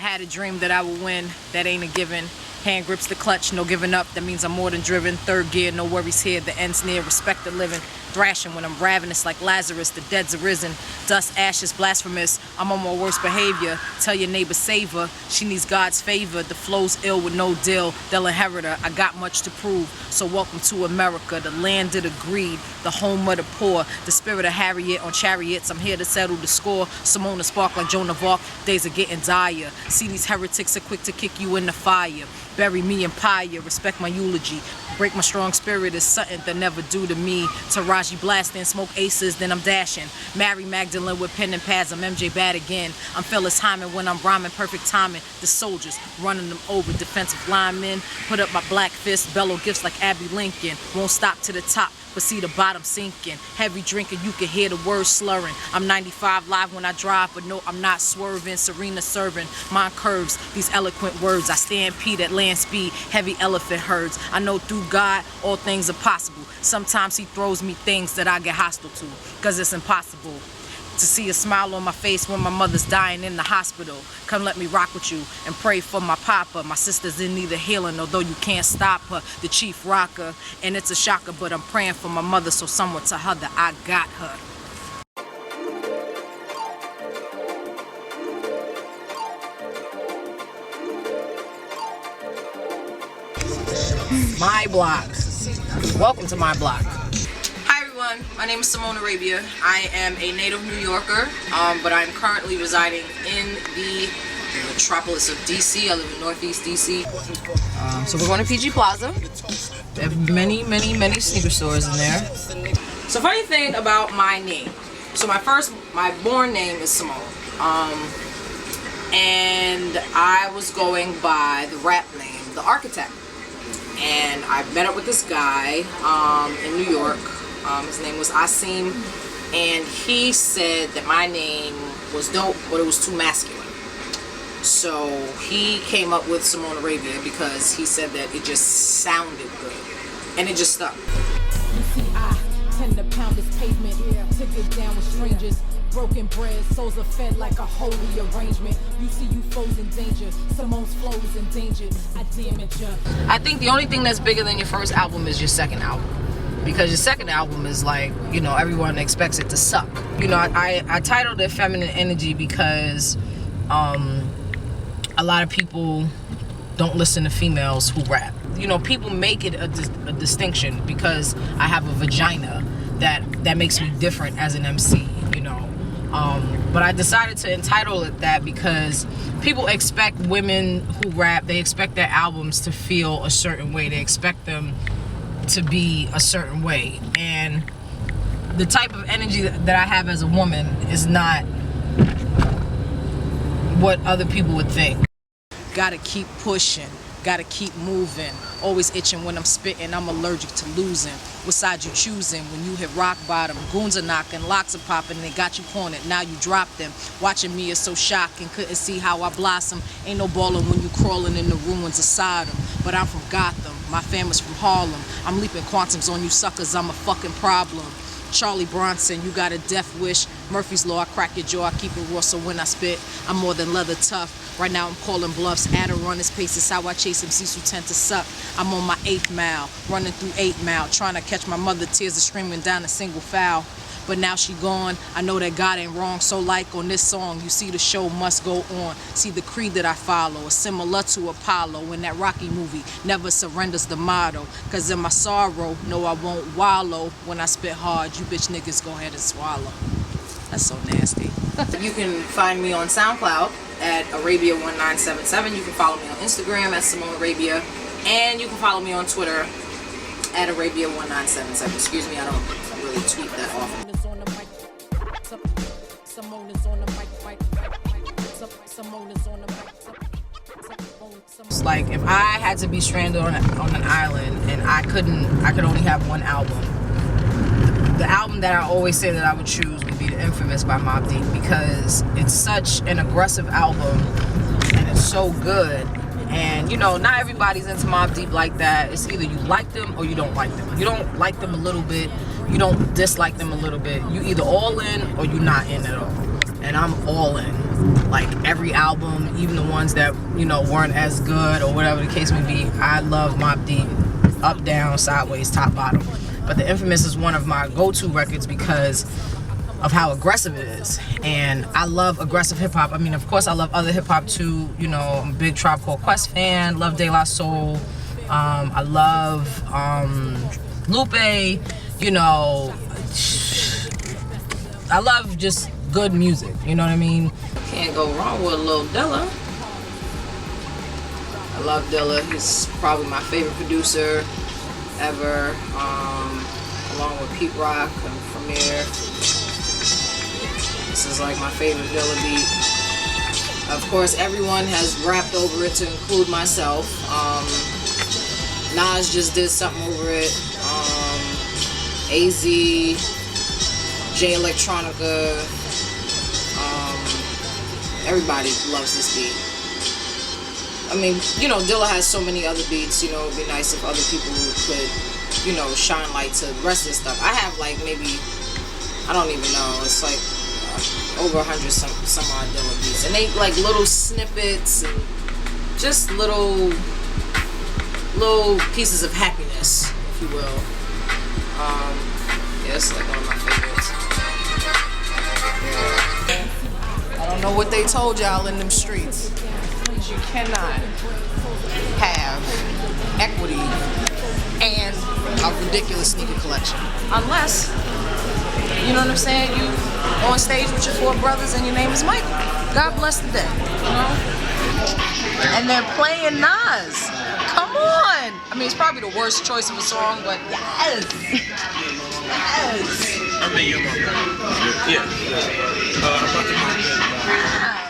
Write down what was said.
had a dream that I would win, that ain't a given. Hand grips the clutch, no giving up, that means I'm more than driven. Third gear, no worries here, the end's near, respect the living. Thrashing when I'm ravenous like Lazarus, the dead's arisen. Dust, ashes, blasphemous, I'm on my worst behavior. Tell your neighbor save her, she needs God's favor. The flow's ill with no deal, they'll inherit her. I got much to prove, so welcome to America, the land of the greed, the home of the poor, the spirit of Harriet on chariots. I'm here to settle the score. Simone spark like Joan of Arc, days are getting dire. See, these heretics are quick to kick you in the fire. Bury me in pyre, respect my eulogy. Break my strong spirit is something that never do to me. Taraji blasting, smoke aces, then I'm dashing. Marry Magdalene with pen and pads, I'm MJ bad again. I'm Phyllis Hyman when I'm rhyming, perfect timing. The soldiers running them over, defensive linemen. Put up my black fist, bellow gifts like Abby Lincoln. Won't stop to the top, but see the bottom sinking. Heavy drinking, you can hear the words slurring. I'm 95 live when I drive, but no, I'm not swerving. Serena serving, mind curves, these eloquent words. I stampede at land speed, heavy elephant herds. I know through God, all things are possible. Sometimes he throws me things that I get hostile to, cause it's impossible to see a smile on my face when my mother's dying in the hospital. Come let me rock with you and pray for my papa. My sister's in need of healing, although you can't stop her, the chief rocker. And it's a shocker, but I'm praying for my mother, so someone tell her that I got her. My block. Welcome to my block. Hi everyone, my name is Simone Arabia. I am a native New Yorker, but I'm currently residing in the metropolis of DC. I live in Northeast DC. So we're going to PG Plaza. They have many sneaker stores in there. So funny thing about my name. So my born name is Simone. And I was going by the rap name, The Architect. And I met up with this guy in New York. His name was Asim, and he said that my name was dope, but it was too masculine. So he came up with Simone Arabia because he said that it just sounded good, and it just stuck. You see, I tend to pound this pavement to get down with strangers. Broken bread, souls are fed like a holy arrangement. You see you foes in danger, Simone's flow is endangered. I damage ya. I think the only thing that's bigger than your first album is your second album. Because your second album is like, you know, everyone expects it to suck. You know, I titled it Feminine Energy because a lot of people don't listen to females who rap. You know, people make it a distinction because I have a vagina that makes me different as an MC, you know. But I decided to entitle it that because people expect women who rap, they expect their albums to feel a certain way. They expect them to be a certain way. And the type of energy that I have as a woman is not what other people would think. Gotta keep pushing. Gotta keep moving. Always itching when I'm spitting. I'm allergic to losing. What side you choosing when you hit rock bottom? Goons are knocking, locks are popping, they got you cornered. Now you drop them. Watching me is so shocking. Couldn't see how I blossom. Ain't no ballin' when you crawling in the ruins of Sodom. But I'm from Gotham. My family's from Harlem. I'm leaping quantums on you suckers. I'm a fucking problem. Charlie Bronson, you got a death wish. Murphy's Law, I crack your jaw, I keep it raw, so when I spit, I'm more than leather tough. Right now I'm calling bluffs, Adam run his pace, is how I chase MCs who tend to suck. I'm on my 8th mile, running through 8 Mile, trying to catch my mother, tears are streaming down a single foul. But now she gone, I know that God ain't wrong, so like on this song, you see the show must go on. See the creed that I follow, is similar to Apollo in that Rocky movie, never surrenders the motto. Cause in my sorrow, no I won't wallow. When I spit hard, you bitch niggas go ahead and swallow. That's so nasty. You can find me on SoundCloud at Arabia1977. You can follow me on Instagram at Simone Arabia. And you can follow me on Twitter at Arabia1977. Excuse me, I don't really tweet that often. Simone is on the mic. Simone is on the mic. It's like if I had to be stranded on an island and I could only have one album. The album that I always say that I would choose would be The Infamous by Mobb Deep because it's such an aggressive album and it's so good. And you know, not everybody's into Mobb Deep like that. It's either you like them or you don't like them. You don't like them a little bit, you don't dislike them a little bit. You either all in or you're not in at all. And I'm all in. like every album, even the ones that, you know, weren't as good or whatever the case may be. I love Mobb Deep, up, down, sideways, top, bottom. But The Infamous is one of my go-to records because of how aggressive it is. And I love aggressive hip-hop. I mean, of course I love other hip-hop too. You know, I'm a big Tribe Called Quest fan, love De La Soul. I love Lupe, you know, I love just good music, you know what I mean? Can't go wrong with a little Dilla. I love Dilla. He's probably my favorite producer ever, along with Pete Rock and Premier. This is like my favorite Dilla beat. Of course, everyone has rapped over it to include myself. Nas just did something over it. AZ, Jay Electronica, everybody loves this beat. I mean, you know, Dilla has so many other beats, you know, it'd be nice if other people could, you know, shine light to the rest of this stuff. I have like maybe, I don't even know, it's like over 100 some odd Dilla beats. And they like little snippets and just little pieces of happiness, if you will. Yeah, it's like one of my favorites. Yeah. I don't know what they told y'all in them streets. You cannot have equity and a ridiculous sneaker collection unless, you know what I'm saying, you on stage with your 4 brothers and your name is Michael. God bless the day, you know? And they're playing Nas. Come on! I mean, it's probably the worst choice of a song, but yes! Yes! I think you're my brother. Yeah.